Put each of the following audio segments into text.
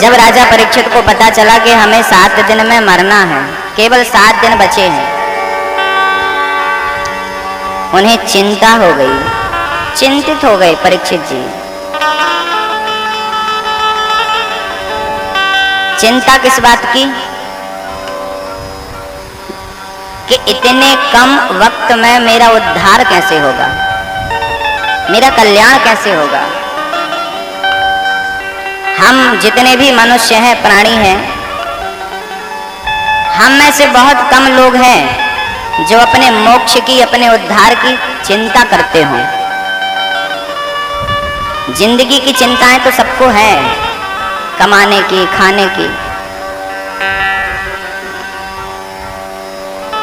जब राजा परीक्षित को पता चला कि हमें 7 दिन में मरना है, केवल 7 दिन बचे हैं, उन्हें चिंता हो गई, चिंतित हो गए परीक्षित जी। चिंता किस बात की कि इतने कम वक्त में मेरा उद्धार कैसे होगा, मेरा कल्याण कैसे होगा। हम जितने भी मनुष्य हैं, प्राणी हैं, हम में से बहुत कम लोग हैं जो अपने मोक्ष की, अपने उद्धार की चिंता करते हों। जिंदगी की चिंताएं तो सबको हैं, कमाने की, खाने की,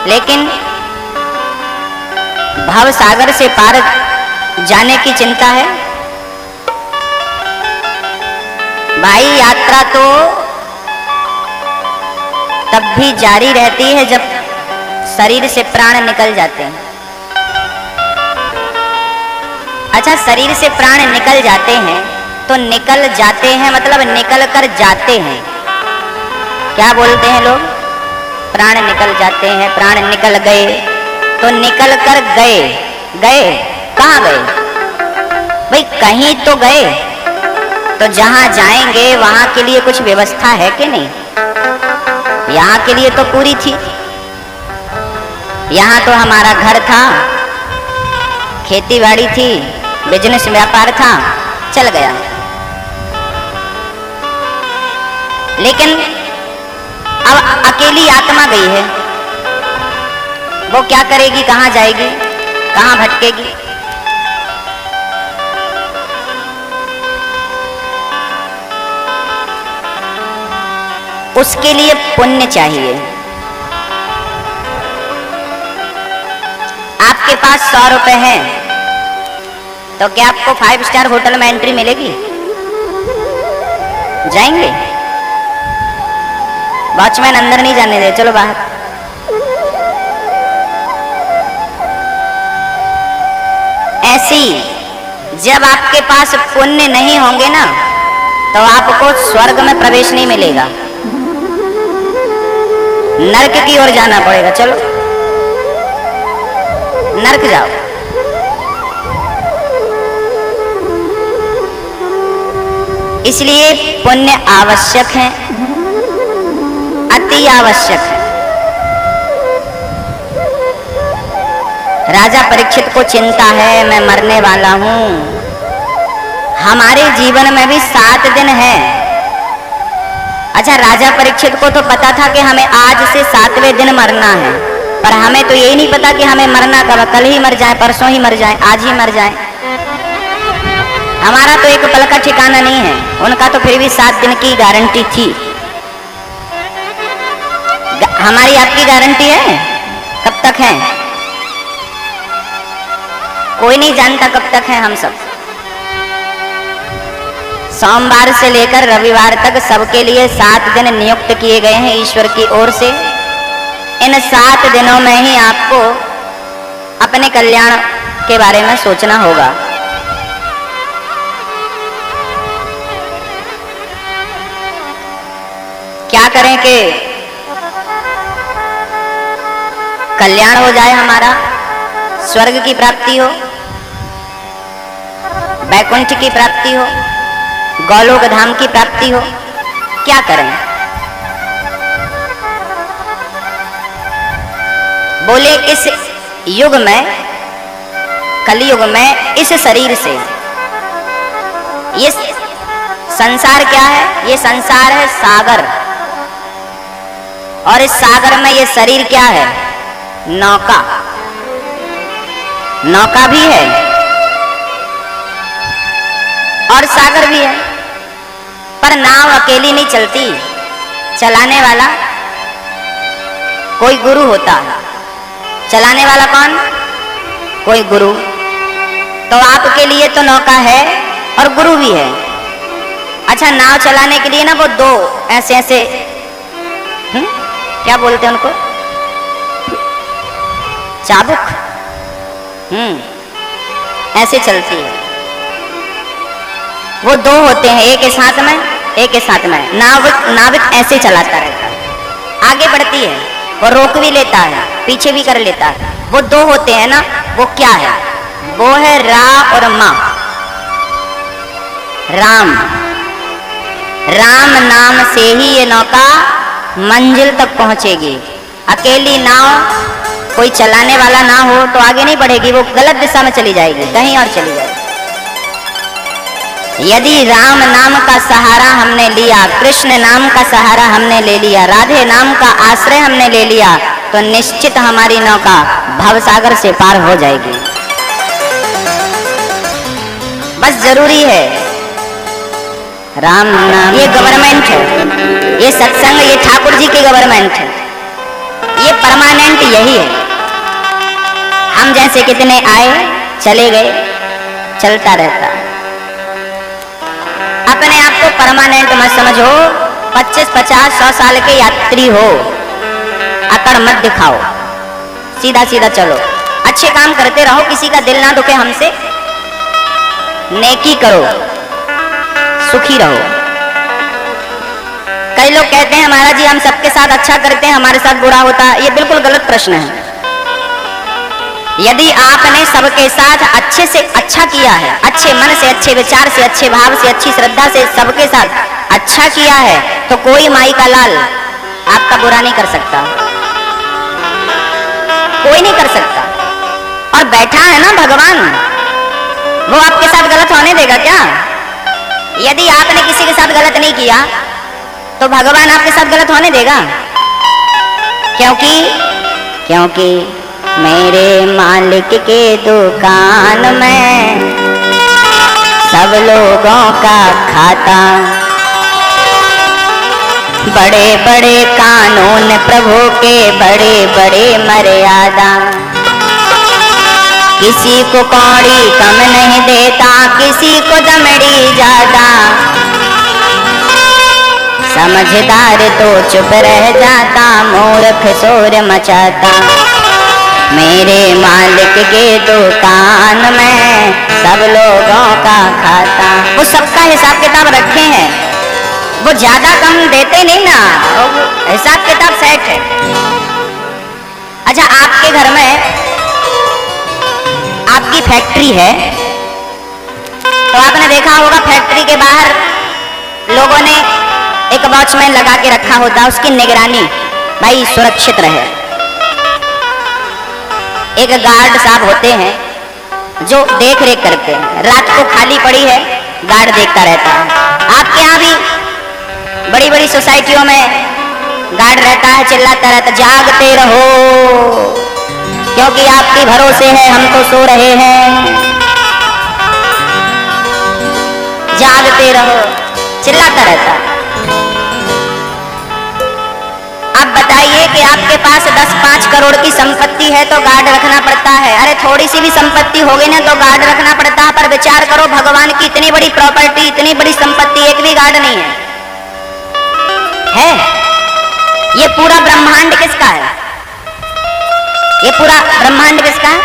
लेकिन भव सागर से पार जाने की चिंता है। भाई यात्रा तो तब भी जारी रहती है जब शरीर से प्राण निकल जाते हैं। अच्छा, शरीर से प्राण निकल जाते हैं तो निकल जाते हैं मतलब निकल कर जाते हैं। क्या बोलते हैं लोग? प्राण निकल जाते हैं, प्राण निकल गए, तो निकल कर गए। गए कहाँ गए भाई? कहीं तो गए। तो जहां जाएंगे वहां के लिए कुछ व्यवस्था है कि नहीं? यहाँ के लिए तो पूरी थी। यहाँ तो हमारा घर था, खेती बाड़ी थी, बिजनेस व्यापार था, चल गया। लेकिन अब अकेली आत्मा गई है, वो क्या करेगी, कहाँ जाएगी, कहाँ भटकेगी? उसके लिए पुण्य चाहिए। आपके पास 100 रुपए हैं तो क्या आपको 5 स्टार होटल में एंट्री मिलेगी? जाएंगे? वॉचमैन अंदर नहीं जाने दे, चलो बाहर। ऐसी जब आपके पास पुण्य नहीं होंगे ना तो आपको स्वर्ग में प्रवेश नहीं मिलेगा, नरक की ओर जाना पड़ेगा। चलो नरक जाओ। इसलिए पुण्य आवश्यक है, अति आवश्यक है। राजा परीक्षित को चिंता है, मैं मरने वाला हूं। हमारे जीवन में भी 7 दिन है। अच्छा, राजा परीक्षित को तो पता था कि हमें आज से 7वें दिन मरना है, पर हमें तो यही नहीं पता कि हमें मरना कब, कल ही मर जाए, परसों ही मर जाए, आज ही मर जाए। हमारा तो एक पल का ठिकाना नहीं है, उनका तो फिर भी 7 दिन की गारंटी थी। हमारी आपकी गारंटी है? कब तक है? कोई नहीं जानता कब तक है। हम सब सोमवार से लेकर रविवार तक सबके लिए 7 दिन नियुक्त किए गए हैं ईश्वर की ओर से। इन 7 दिनों में ही आपको अपने कल्याण के बारे में सोचना होगा। क्या करें कि कल्याण हो जाए, हमारा स्वर्ग की प्राप्ति हो, वैकुंठ की प्राप्ति हो, गोलोक धाम की प्राप्ति हो। क्या करें? बोले इस युग में, कलयुग में, इस शरीर से, ये संसार क्या है? ये संसार है सागर, और इस सागर में ये शरीर क्या है? नौका। नौका भी है और सागर भी है, पर नाव अकेली नहीं चलती, चलाने वाला कोई गुरु होता है। चलाने वाला कौन? कोई गुरु। तो आपके लिए तो नौका है और गुरु भी है। अच्छा, नाव चलाने के लिए ना वो 2 ऐसे ऐसे क्या बोलते हैं उनको? चाबुक। ऐसे चलती है। वो 2 होते हैं, एक इस हाथ में एक के साथ में। नाविक ऐसे चलाता रहता है, आगे बढ़ती है, वो रोक भी लेता है, पीछे भी कर लेता है। वो दो होते हैं ना, वो क्या है? वो है रा और माँ। राम नाम से ही ये नौका मंजिल तक पहुंचेगी। अकेली नाव, कोई चलाने वाला ना हो तो आगे नहीं बढ़ेगी, वो गलत दिशा में चली जाएगी, कहीं और चली जाएगी। यदि राम नाम का सहारा हमने लिया, कृष्ण नाम का सहारा हमने ले लिया, राधे नाम का आश्रय हमने ले लिया, तो निश्चित हमारी नौका भवसागर से पार हो जाएगी। बस जरूरी है राम नाम। ये गवर्नमेंट है, ये सत्संग, ये ठाकुर जी की गवर्नमेंट है, ये परमानेंट यही है। हम जैसे कितने आए चले गए, चलता रहता है। अपने आप को परमानेंट मत समझो, 25, 50, 100 साल के यात्री हो, अकड़ मत दिखाओ, सीधा सीधा चलो, अच्छे काम करते रहो, किसी का दिल ना दुखे हमसे, नेकी करो, सुखी रहो। कई लोग कहते हैं महाराज जी हम सबके साथ अच्छा करते हैं, हमारे साथ बुरा होता है। ये बिल्कुल गलत प्रश्न है। यदि आपने सबके साथ अच्छे से अच्छा किया है, अच्छे मन से, अच्छे विचार से, अच्छे भाव से, अच्छी श्रद्धा से सबके साथ अच्छा किया है, तो कोई माई का लाल आपका बुरा नहीं कर सकता, कोई नहीं कर सकता। और बैठा है ना भगवान, वो आपके साथ गलत होने देगा क्या? यदि आपने किसी के साथ गलत नहीं किया तो भगवान आपके साथ गलत होने देगा? क्योंकि मेरे मालिक के दुकान में सब लोगों का खाता, बड़े बड़े कानून प्रभु के, बड़े बड़े मर्यादा, किसी को कौड़ी कम नहीं देता, किसी को दमड़ी ज्यादा, समझदार तो चुप रह जाता, मूर्ख शोर मचाता। मेरे मालिक के दुकान में सब लोगों का खाता। वो सबका हिसाब किताब रखे हैं, वो ज्यादा कम देते नहीं ना, हिसाब किताब सेट है। अच्छा, आपके घर में आपकी फैक्ट्री है, तो आपने देखा होगा फैक्ट्री के बाहर लोगों ने एक वॉचमैन लगा के रखा होता, उसकी निगरानी भाई सुरक्षित रहे। एक गार्ड साहब होते हैं जो देख रेख करते हैं, रात को खाली पड़ी है गार्ड देखता रहता है। आपके यहाँ भी बड़ी बड़ी सोसाइटियों में गार्ड रहता है, चिल्लाता रहता, जागते रहो क्योंकि आपके भरोसे है हम तो सो रहे हैं, जागते रहो, चिल्लाता रहता है। अब बताइए कि आपके पास 10-5 करोड़ की संपत्ति है तो गार्ड रखना पड़ता है। अरे थोड़ी सी भी संपत्ति हो गई ना तो गार्ड रखना पड़ता है। पर विचार करो, भगवान की इतनी बड़ी प्रॉपर्टी, इतनी बड़ी संपत्ति, एक भी गार्ड नहीं है। ये पूरा ब्रह्मांड किसका है? ये पूरा ब्रह्मांड किसका है?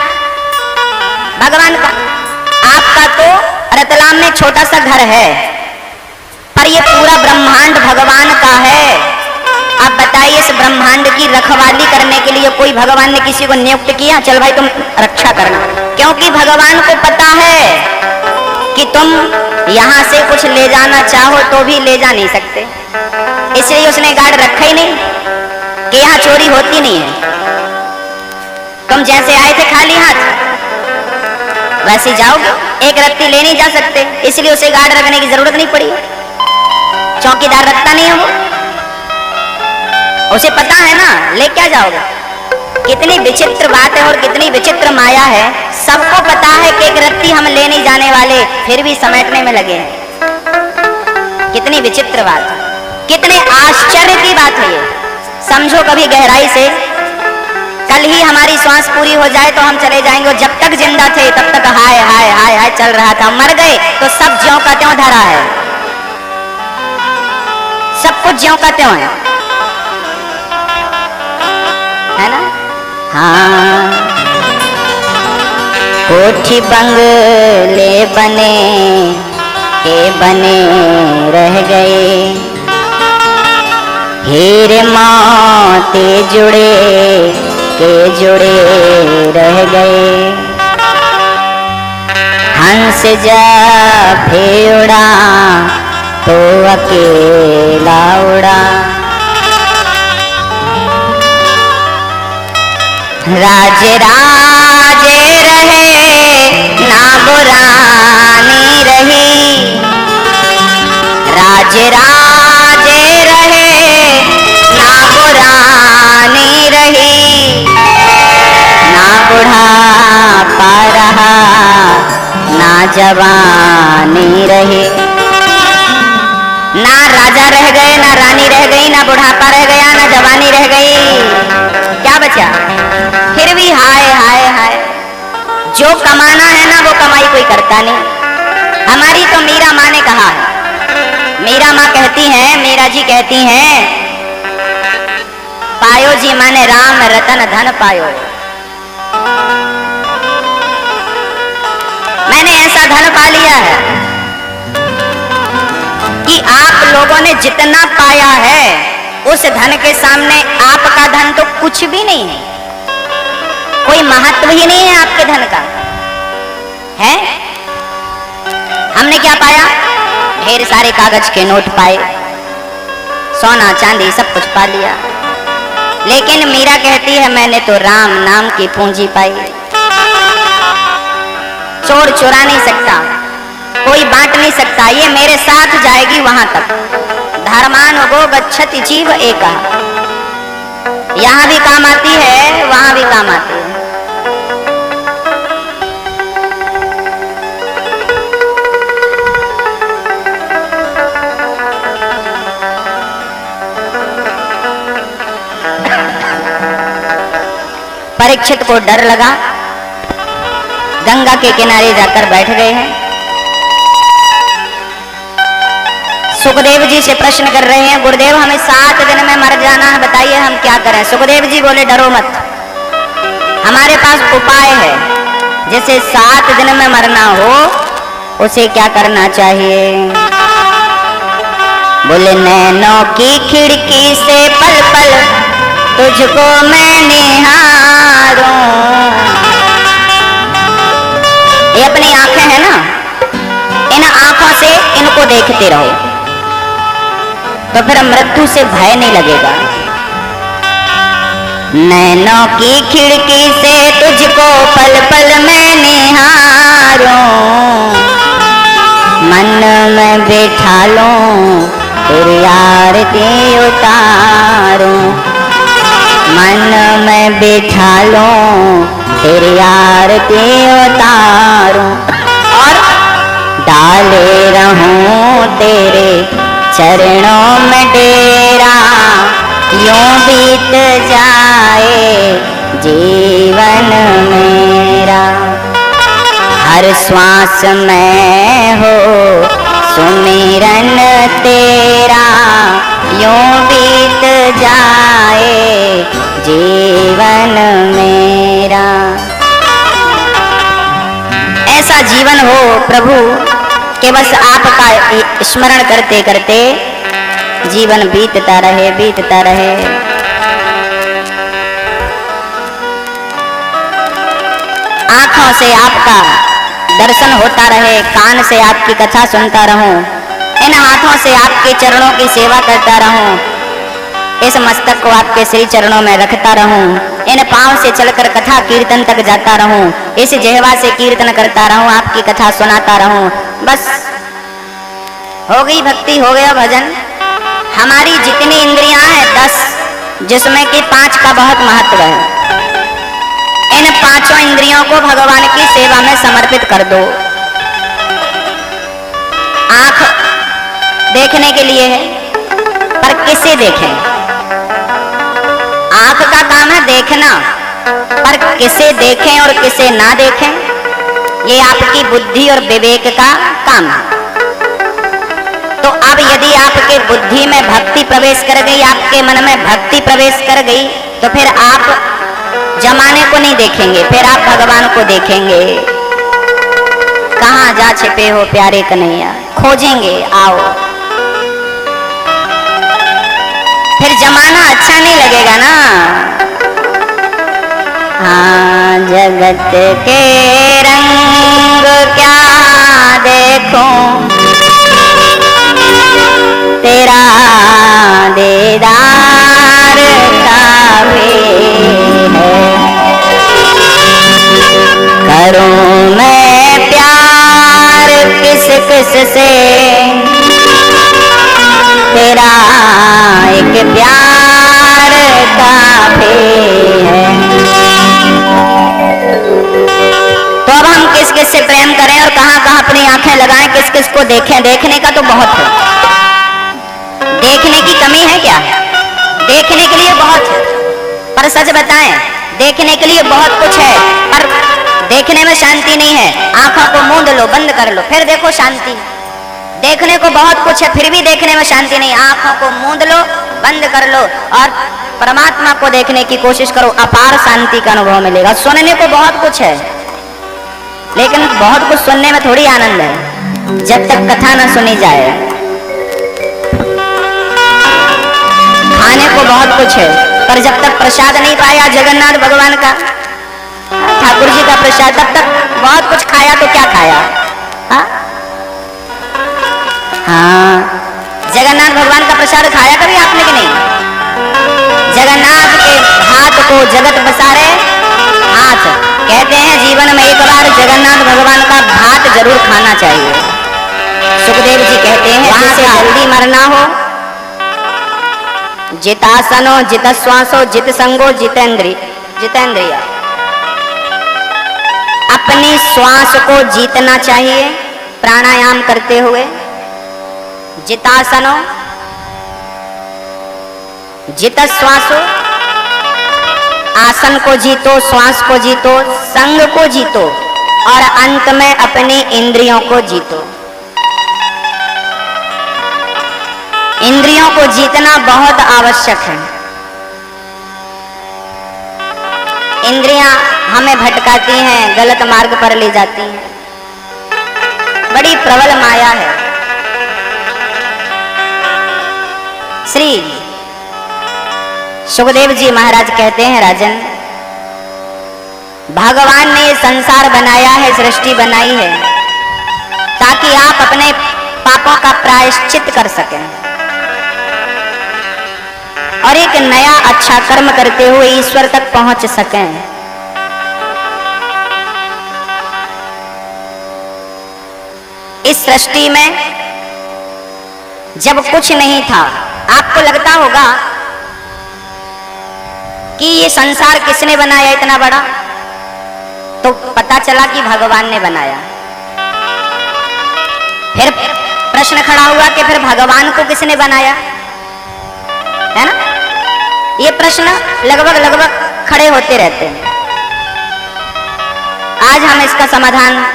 भगवान का। आपका तो रतलाम में छोटा सा घर है, पर ये पूरा ब्रह्मांड भगवान का है। आप बताइए, इस ब्रह्मांड की रखवाली करने के लिए कोई भगवान ने किसी को नियुक्त किया? चल भाई तुम रक्षा करना, क्योंकि भगवान को पता है कि तुम यहां से कुछ ले जाना चाहो तो भी ले जा नहीं सकते, इसलिए उसने गार्ड रखा ही नहीं कि यहां चोरी होती नहीं है। तुम जैसे आए थे खाली हाथ वैसे जाओगे, एक रत्ती ले नहीं जा सकते, इसलिए उसे गार्ड रखने की जरूरत नहीं पड़ी। चौकीदार रखता नहीं है वो, उसे पता है ना, ले क्या जाओगे। कितनी विचित्र बात है और कितनी विचित्र माया है। सबको पता है कि एक रत्ती हम ले नहीं जाने वाले, फिर भी समेटने में लगे हैं। कितनी विचित्र बात है, कितने आश्चर्य की बात है ये। समझो कभी गहराई से, कल ही हमारी श्वास पूरी हो जाए तो हम चले जाएंगे, जब तक जिंदा थे तब तक हाय हाय हाय हाय चल रहा था। मर गए तो सब ज्यों का त्यों धरा है, सब कुछ ज्यों का त्यों है ना। हाँ, कोठी बंगले बने के बने रह गए, हीरे मोती जुड़े के जुड़े रह गए। हंस जब भी उड़ा तो अकेला उड़ा, राजे राजे रहे ना बुरानी रही, राजे राजे रहे ना बुरानी रही, ना बुढ़ापा रहा ना जवानी रही। ना राजा रह गए, ना रानी रह गई, ना बुढ़ापा रह गया, ना जवानी रह गई, क्या बचा? फिर भी हाय हाय हाय, जो कमाना है ना वो कमाई कोई करता नहीं। हमारी तो मीरा माँ ने कहा है, मीरा माँ कहती हैं, मीरा जी कहती हैं, पायो जी माने राम रतन धन पायो। मैंने ऐसा धन पा लिया है कि आप लोगों ने जितना पाया है उस धन के सामने आपका धन तो कुछ भी नहीं है, कोई महत्व ही नहीं है आपके धन का है। हमने क्या पाया? ढेर सारे कागज के नोट पाए, सोना चांदी सब कुछ पा लिया, लेकिन मीरा कहती है मैंने तो राम नाम की पूंजी पाई। चोर चुरा नहीं सकता, कोई बांट नहीं सकता, ये मेरे साथ जाएगी वहां तक। धर्मानुगो गच्छति जीव एका, यहां भी काम आती है वहां भी काम आती है। परीक्षित को डर लगा, गंगा के किनारे जाकर बैठ गए हैं। सुखदेव जी से प्रश्न कर रहे हैं, गुरुदेव हमें 7 दिन में मर जाना है, बताइए हम क्या करें? सुखदेव जी बोले डरो मत, हमारे पास उपाय है। जैसे 7 दिन में मरना हो उसे क्या करना चाहिए? बोले नैनों की खिड़की से पल पल तुझको मैं निहारूं। ये अपनी आंखें हैं ना, इन आंखों से इनको देखते रहो तो फिर मृत्यु से भय नहीं लगेगा। नैनों की खिड़की से तुझको पल पल मैं निहारूं, मन में बैठा लूं तेरी आरती उतारूं, मन में बैठा लूं तेरी आरती उतारूं, और डाले रहूं तेरे चरणों में डेरा, यूं बीत जाए जीवन मेरा। हर श्वास में हो सुमिरन तेरा, यूं बीत जाए जीवन मेरा। ऐसा जीवन हो प्रभु कि बस आपका स्मरण करते करते जीवन बीतता रहे, बीतता रहे। आंखों से आपका दर्शन होता रहे, कान से आपकी कथा सुनता रहूं, इन हाथों से आपके चरणों की सेवा करता रहूं, इस मस्तक को आपके श्री चरणों में रखता रहूं, इन पांव से चलकर कथा कीर्तन तक जाता रहूं, इस जिह्वा से कीर्तन करता रहूं, आपकी कथा सुनाता रहूं। बस हो गई भक्ति, हो गया भजन। हमारी जितनी इंद्रियां हैं 10, जिसमें कि 5 का बहुत महत्व है। इन 5 इंद्रियों को भगवान की सेवा में समर्पित कर दो। आंख देखने के लिए है, पर किसे देखें? आंख का काम है देखना, पर किसे देखें और किसे ना देखें ये आपकी बुद्धि और विवेक का काम है। तो अब यदि आपके बुद्धि में भक्ति प्रवेश कर गई, आपके मन में भक्ति प्रवेश कर गई, तो फिर आप जमाने को नहीं देखेंगे, फिर आप भगवान को देखेंगे। कहाँ जा छिपे हो प्यारे कन्हैया। खोजेंगे, आओ। फिर जमाना अच्छा नहीं लगेगा ना। हाँ, जगत के रंग क्या देखूं, तेरा दीदार काफी है। करूं मैं प्यार किस किस से, तेरा एक प्यार काफी है। तो अब हम किस किस से प्रेम करें और कहां कहां अपनी आंखें लगाएं, किस किस को देखें? देखने का तो बहुत है, देखने की कमी है क्या? देखने के लिए बहुत है, पर सच बताएं, देखने के लिए बहुत कुछ है, पर देखने में शांति नहीं है। आंखों को मूंद लो, बंद कर लो, फिर देखो शांति। देखने को बहुत कुछ है, फिर भी देखने में शांति नहीं। आंखों को मूंद लो, बंद कर लो और परमात्मा को देखने की कोशिश करो, अपार शांति का अनुभव मिलेगा। सुनने को बहुत कुछ है, लेकिन बहुत कुछ सुनने में थोड़ी आनंद है जब तक कथा न सुनी जाए। खाने को बहुत कुछ है, पर जब तक प्रसाद नहीं पाया जगन्नाथ भगवान का, ठाकुर जी का प्रसाद, तब तक बहुत कुछ खाया तो क्या खाया? हाँ, जगन्नाथ भगवान का प्रसाद खाया कभी आपने कि नहीं? जगन्नाथ के हाथ को जगत बसारे हाथ, कहते हैं जीवन में एक बार जगन्नाथ भगवान का भात जरूर खाना चाहिए। सुखदेव जी कहते हैं जिसे जल्दी मरना हो, जितासनो जित श्वासो जित संगो जितेंद्रिय, अपनी श्वास को जीतना चाहिए प्राणायाम करते हुए। जितासनो जित श्वासो, आसन को जीतो, श्वास को जीतो, संग को जीतो और अंत में अपनी इंद्रियों को जीतो। इंद्रियों को जीतना बहुत आवश्यक है। इंद्रियां हमें भटकाती हैं, गलत मार्ग पर ले जाती हैं, बड़ी प्रबल माया है। श्री सुखदेव जी महाराज कहते हैं, राजन, भगवान ने ये संसार बनाया है, सृष्टि बनाई है ताकि आप अपने पापों का प्रायश्चित कर सकें और एक नया अच्छा कर्म करते हुए ईश्वर तक पहुंच सकें। इस सृष्टि में जब कुछ नहीं था, आपको लगता होगा कि ये संसार किसने बनाया इतना बड़ा, तो पता चला कि भगवान ने बनाया। फिर प्रश्न खड़ा हुआ कि फिर भगवान को किसने बनाया, है ना? ये प्रश्न लगभग खड़े होते रहते हैं। आज हम इसका समाधान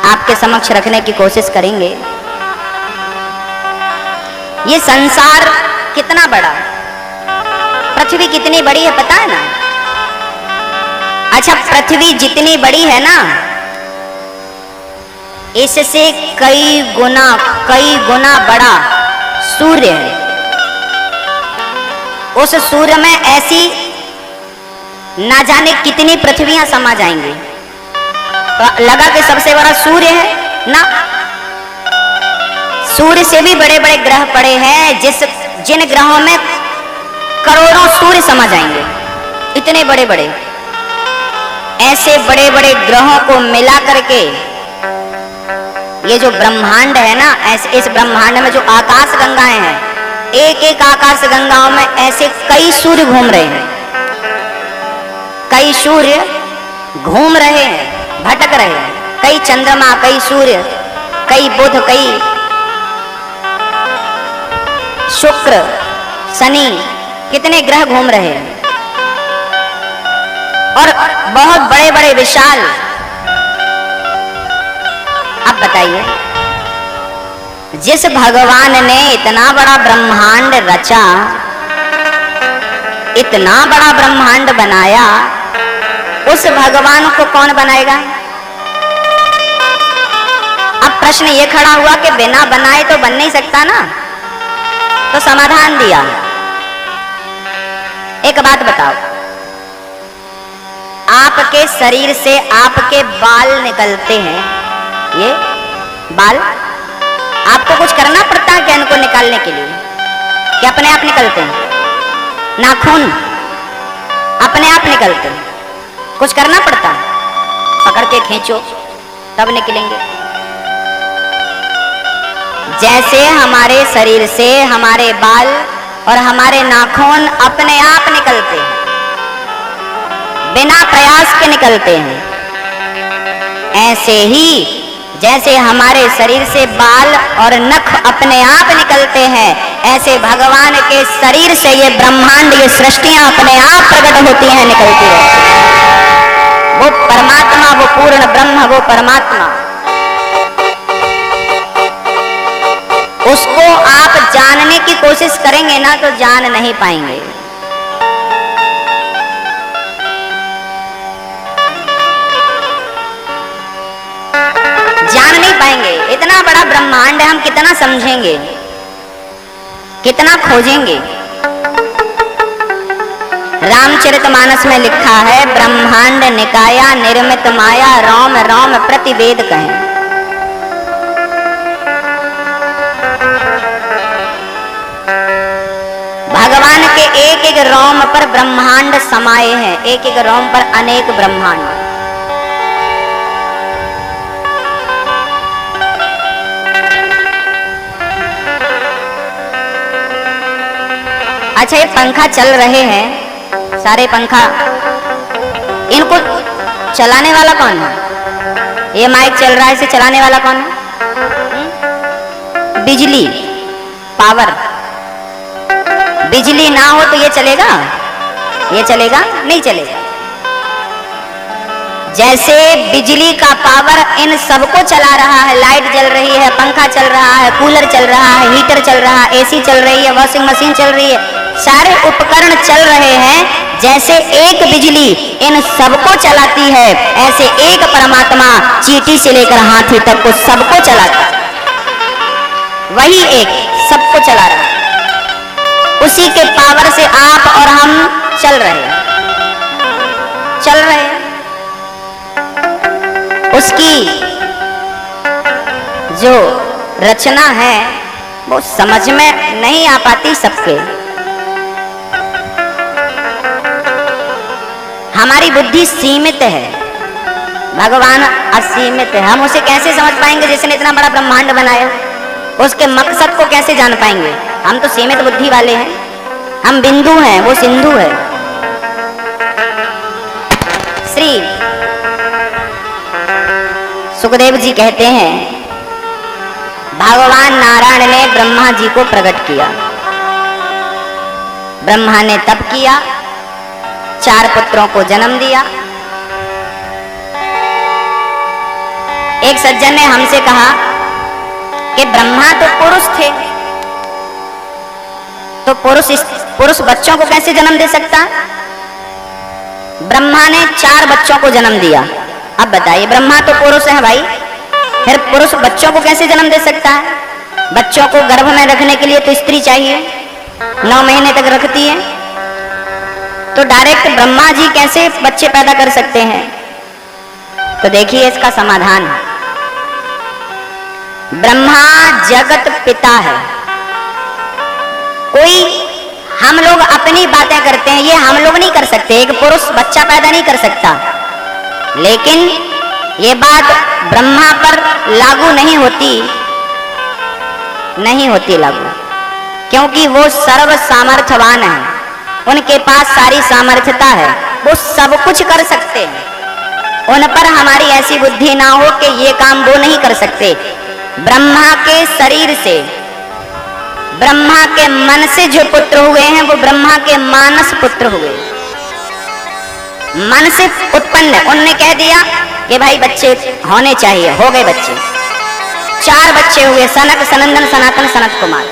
आपके समक्ष रखने की कोशिश करेंगे। ये संसार कितना बड़ा, पृथ्वी कितनी बड़ी है पता है ना? अच्छा, पृथ्वी जितनी बड़ी है ना, इससे कई गुना बड़ा सूर्य है। उस सूर्य में ऐसी ना जाने कितनी पृथ्वियां समा जाएंगी। तो लगा कि सबसे बड़ा सूर्य है ना? सूर्य से भी बड़े बड़े ग्रह पड़े हैं, जिन ग्रहों में करोड़ों सूर्य समा जाएंगे, इतने बड़े बड़े। ऐसे बड़े बड़े ग्रहों को मिला करके ये जो ब्रह्मांड है ना, इस ब्रह्मांड में जो आकाश गंगाएं हैं, एक एक आकाश गंगाओं में ऐसे कई सूर्य घूम रहे हैं, कई सूर्य घूम रहे हैं, भटक रहे हैं। कई चंद्रमा, कई सूर्य, कई बुध, कई शुक्र, शनि, कितने ग्रह घूम रहे हैं और बहुत बड़े बड़े विशाल। अब बताइए, जिस भगवान ने इतना बड़ा ब्रह्मांड रचा, इतना बड़ा ब्रह्मांड बनाया, उस भगवान को कौन बनाएगा? अब प्रश्न ये खड़ा हुआ कि बिना बनाए तो बन नहीं सकता ना, तो समाधान दिया। एक बात बताओ, आपके शरीर से आपके बाल निकलते हैं, ये बाल आपको कुछ करना पड़ता है क्या इनको निकालने के लिए, कि अपने आप निकलते हैं? नाखून अपने आप निकलते हैं, कुछ करना पड़ता है? पकड़ के खींचो तब निकलेंगे। जैसे हमारे शरीर से हमारे बाल और हमारे नाखून अपने आप निकलते हैं, बिना प्रयास के निकलते हैं, ऐसे ही जैसे हमारे शरीर से बाल और नख अपने आप निकलते हैं, ऐसे भगवान के शरीर से ये ब्रह्मांड, ये सृष्टियां अपने आप प्रकट होती हैं, निकलती है। वो परमात्मा, वो पूर्ण ब्रह्म, वो परमात्मा, उसको आप जानने की कोशिश करेंगे ना तो जान नहीं पाएंगे। जान नहीं पाएंगे। इतना बड़ा ब्रह्मांड है, हम कितना समझेंगे, कितना खोजेंगे। रामचरितमानस में लिखा है, ब्रह्मांड निकाया निर्मित माया, रोम रोम प्रतिवेद कहें। भगवान के एक एक रोम पर ब्रह्मांड समाये हैं, एक एक रोम पर अनेक ब्रह्मांड। अच्छा, ये पंखा चल रहे हैं, सारे पंखा, इनको चलाने वाला कौन है? ये माइक चल रहा है, इसे चलाने वाला कौन है? बिजली, पावर। बिजली ना हो तो ये चलेगा? ये चलेगा? नहीं चलेगा। जैसे बिजली का पावर इन सबको चला रहा है, लाइट जल रही है, पंखा चल रहा है, कूलर चल रहा है, हीटर चल रहा है, एसी चल रही है, वॉशिंग मशीन चल रही है, सारे उपकरण चल रहे हैं। जैसे एक बिजली इन सबको चलाती है, ऐसे एक परमात्मा चींटी से लेकर हाथी तक को सबको चलाता है। वही एक सबको चला रहा है, उसी के पावर से आप और हम चल रहे हैं, चल रहे हैं। उसकी जो रचना है वो समझ में नहीं आ पाती सबके। हमारी बुद्धि सीमित है, भगवान असीमित है। हम उसे कैसे समझ पाएंगे जिसने इतना बड़ा ब्रह्मांड बनाया? उसके मकसद को कैसे जान पाएंगे? हम तो सीमित बुद्धि वाले हैं, हम बिंदु हैं, वो सिंधु है। श्री सुखदेव जी कहते हैं, भगवान नारायण ने ब्रह्मा जी को प्रकट किया। ब्रह्मा ने तप किया, 4 पुत्रों को जन्म दिया। एक सज्जन ने हमसे कहा कि ब्रह्मा तो पुरुष थे, तो पुरुष बच्चों को कैसे जन्म दे सकता? ब्रह्मा ने 4 बच्चों को जन्म दिया। अब बताइए, ब्रह्मा तो पुरुष है भाई, फिर पुरुष बच्चों को कैसे जन्म दे सकता है? बच्चों को गर्भ में रखने के लिए तो स्त्री चाहिए, 9 महीने तक रखती है, तो डायरेक्ट ब्रह्मा जी कैसे बच्चे पैदा कर सकते हैं? तो देखिए इसका समाधान। ब्रह्मा जगत पिता है। कोई हम लोग अपनी बातें करते हैं, ये हम लोग नहीं कर सकते। एक पुरुष बच्चा पैदा नहीं कर सकता, लेकिन ये बात ब्रह्मा पर लागू नहीं होती लागू, क्योंकि वो सर्व सामर्थ्यवान है, उनके पास सारी सामर्थ्यता है, वो सब कुछ कर सकते हैं। उन पर हमारी ऐसी बुद्धि ना हो कि ये काम वो नहीं कर सकते। ब्रह्मा के शरीर से, ब्रह्मा के मन से जो पुत्र हुए हैं वो ब्रह्मा के मानस पुत्र हुए, मन से उत्पन्न। उनने कह दिया कि भाई बच्चे होने चाहिए, हो गए बच्चे। 4 बच्चे हुए, सनक, सनंदन, सनातन, सनत कुमार।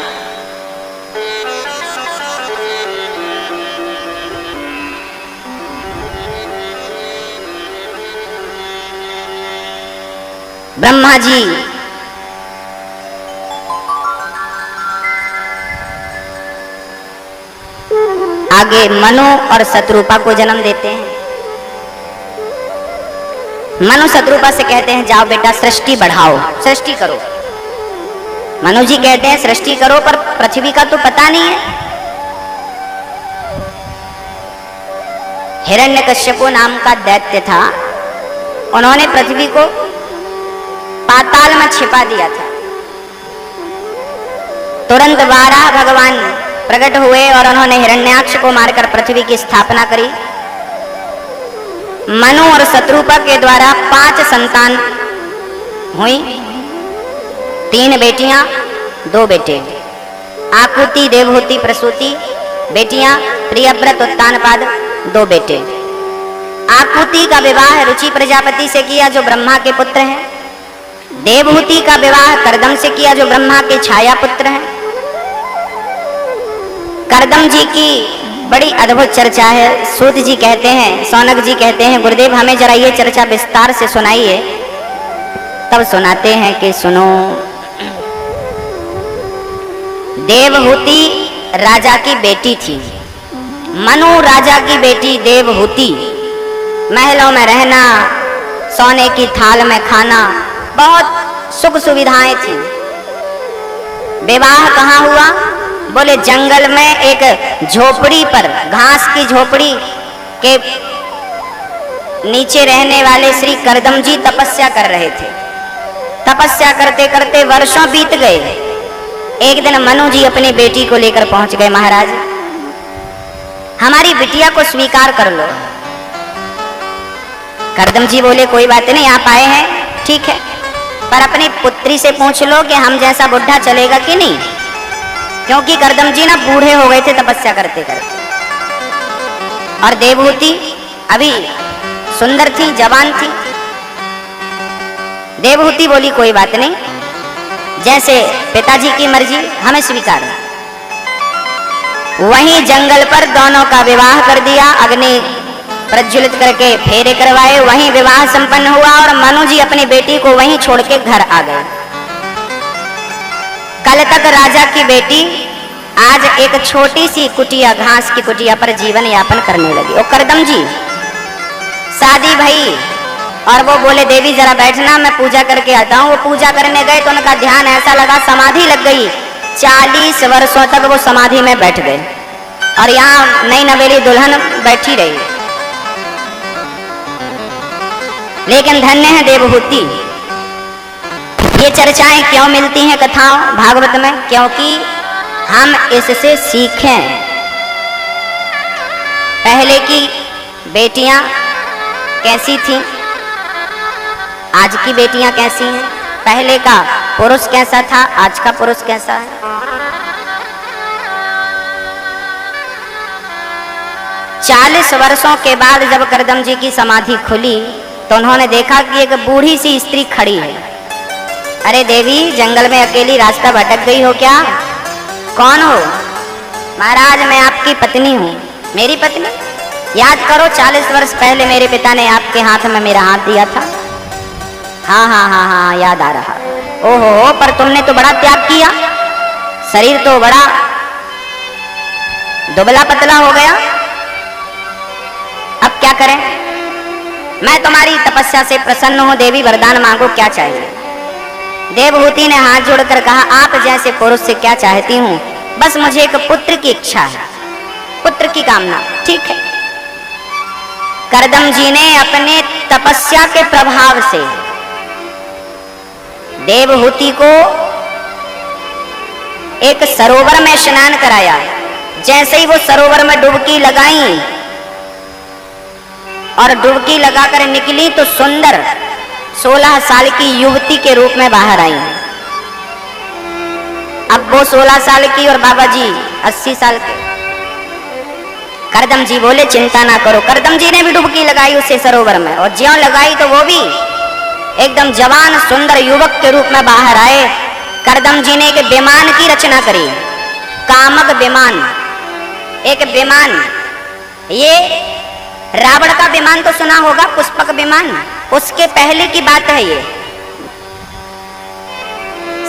ब्रह्मा जी आगे मनु और शत्रुपा को जन्म देते हैं। मनु शत्रुपा से कहते हैं जाओ बेटा सृष्टि बढ़ाओ, सृष्टि करो। मनु जी कहते हैं सृष्टि करो, पर पृथ्वी का तो पता नहीं है। हिरण्यकश्यप नाम का दैत्य था, उन्होंने पृथ्वी को पाताल में छिपा दिया था। तुरंत 12 भगवान प्रकट हुए और उन्होंने हिरण्याक्ष को मारकर पृथ्वी की स्थापना करी। मनु और शत्रुपा के द्वारा 5 संतान हुई, 3 बेटियां 2 बेटे। आकुति, देवहूति, प्रसूति बेटियां, प्रियव्रत, उत्तानपाद 2 बेटे। आकुति का विवाह रुचि प्रजापति से किया जो ब्रह्मा के पुत्र हैं। देवहूति का विवाह कर्दम से किया जो ब्रह्मा के छाया पुत्र हैं। कर्दम जी की बड़ी अद्भुत चर्चा है। सूत जी कहते हैं, सौनक जी कहते हैं गुरुदेव हमें जरा ये चर्चा विस्तार से सुनाइए। तब सुनाते हैं कि सुनो। देवहूति राजा की बेटी थी, मनु राजा की बेटी देवहूति। महलों में रहना, सोने की थाल में खाना, बहुत सुख सुविधाएं थी। विवाह कहाँ हुआ? बोले जंगल में एक झोपड़ी पर, घास की झोपड़ी के नीचे रहने वाले श्री कर्दम जी तपस्या कर रहे थे। तपस्या करते करते वर्षों बीत गए। एक दिन मनु जी अपनी बेटी को लेकर पहुंच गए, महाराज हमारी बिटिया को स्वीकार कर लो। कर्दम जी बोले कोई बात नहीं, आप आए हैं ठीक है, पर अपनी पुत्री से पूछ लो कि हम जैसा बुढ़ा चलेगा कि नहीं, क्योंकि कर्दम जी ना बूढ़े हो गए थे तपस्या करते करते। और देवहूति अभी सुंदर थी, जवान थी। देवहूति बोली कोई बात नहीं, जैसे पिताजी की मर्जी, हमें स्वीकार। वहीं जंगल पर दोनों का विवाह कर दिया, अग्नि प्रज्वलित करके फेरे करवाए, वहीं विवाह संपन्न हुआ और मनु जी अपनी बेटी को वहीं छोड़ के घर आ गए। कल तक राजा की बेटी आज एक छोटी सी कुटिया, घास की कुटिया पर जीवन यापन करने लगी। और कर्दम जी शादी भई और वो बोले देवी जरा बैठना, मैं पूजा करके आता हूँ। वो पूजा करने गए तो उनका ध्यान ऐसा लगा, समाधि लग गई। 40 वर्षों तक वो समाधि में बैठ गए और यहाँ नई नवेली दुल्हन बैठी रही। लेकिन धन्य है देवहूति। ये चर्चाएं क्यों मिलती हैं कथाओं भागवत में? क्योंकि हम इससे सीखें। पहले की बेटियां कैसी थीं, आज की बेटियां कैसी हैं, पहले का पुरुष कैसा था, आज का पुरुष कैसा है। चालीस वर्षों के बाद जब कर्दम जी की समाधि खुली तो उन्होंने देखा कि एक बूढ़ी सी स्त्री खड़ी है। अरे देवी जंगल में अकेली रास्ता भटक गई हो क्या? कौन हो? महाराज मैं आपकी पत्नी हूँ। मेरी पत्नी? याद करो 40 वर्ष पहले मेरे पिता ने आपके हाथ में मेरा हाथ दिया था। हाँ हाँ हाँ हाँ याद आ रहा। ओहो, पर तुमने तो बड़ा त्याग किया, शरीर तो बड़ा दुबला पतला हो गया। अब क्या करें? मैं तुम्हारी तपस्या से प्रसन्न हूँ देवी, वरदान मांगो, क्या चाहिए? देवहूति ने हाथ जोड़कर कहा आप जैसे पुरुष से क्या चाहती हूँ, बस मुझे एक पुत्र की इच्छा है, पुत्र की कामना। ठीक है। कर्दम जी ने अपने तपस्या के प्रभाव से देवहूति को एक सरोवर में स्नान कराया। जैसे ही वो सरोवर में डुबकी लगाई और डुबकी लगाकर निकली तो सुंदर 16 साल की युवती के रूप में बाहर आई। अब वो 16 साल की और बाबा जी 80 साल के। कर्दम जी बोले चिंता ना करो। कर्दम जी ने भी डुबकी लगाई उसे सरोवर में, और ज्यों लगाई तो वो भी एकदम जवान सुंदर युवक के रूप में बाहर आए। कर्दम जी ने एक विमान की रचना करी, कामक विमान। एक विमान, ये रावण का विमान तो सुना होगा, पुष्पक विमान, उसके पहले की बात है ये।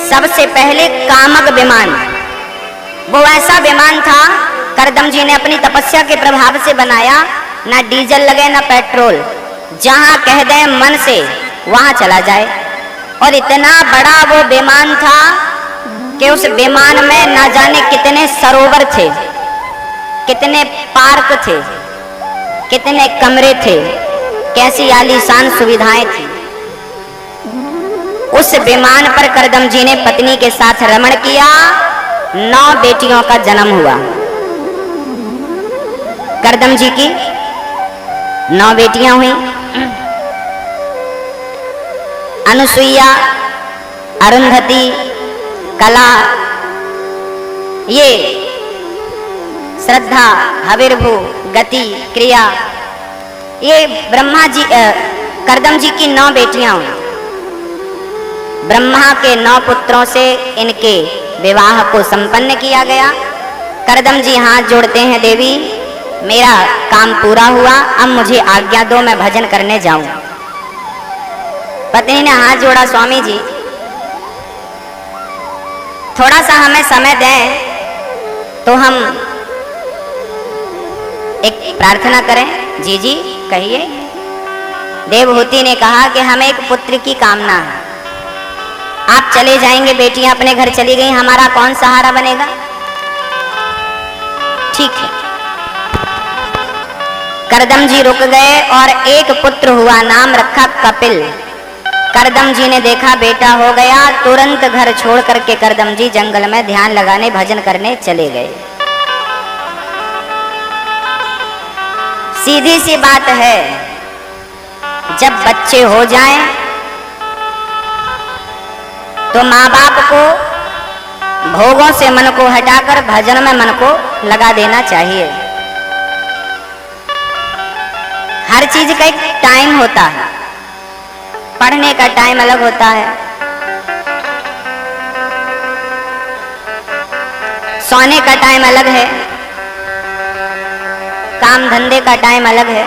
सबसे पहले कामक विमान, वो ऐसा विमान था कर्दम करदम जी ने अपनी तपस्या के प्रभाव से बनाया, ना डीजल लगे ना पेट्रोल, जहां कह दे मन से वहां चला जाए। और इतना बड़ा वो विमान था कि उस विमान में ना जाने कितने सरोवर थे, कितने पार्क थे, कितने कमरे थे, कैसी आलीशान सुविधाएं थी। उस विमान पर करदम जी ने पत्नी के साथ रमण किया। 9 बेटियों का जन्म हुआ। करदम जी की 9 बेटियां हुई। अनुसुईया, अरुंधति, कला, ये श्रद्धा, हविर्भू, गति, क्रिया, ये ब्रह्मा जी करदम जी की 9 बेटियां हुई। ब्रह्मा के 9 पुत्रों से इनके विवाह को संपन्न किया गया। करदम जी हाथ जोड़ते हैं, देवी मेरा काम पूरा हुआ, अब मुझे आज्ञा दो, मैं भजन करने जाऊं। पत्नी ने हाथ जोड़ा, स्वामी जी थोड़ा सा हमें समय दें तो हम एक प्रार्थना करें। जी जी कहिए। देवहूति ने कहा कि हमें एक पुत्र की कामना है, आप चले जाएंगे, बेटियां अपने घर चली गई, हमारा कौन सहारा बनेगा? ठीक है। करदम जी रुक गए और एक पुत्र हुआ, नाम रखा कपिल। करदम जी ने देखा बेटा हो गया, तुरंत घर छोड़ करके करदम जी जंगल में ध्यान लगाने, भजन करने चले गए। सीधी सी बात है, जब बच्चे हो जाएं तो माँ बाप को भोगों से मन को हटाकर भजन में मन को लगा देना चाहिए। हर चीज का एक टाइम होता है, पढ़ने का टाइम अलग होता है, सोने का टाइम अलग है, काम धंधे का टाइम अलग है।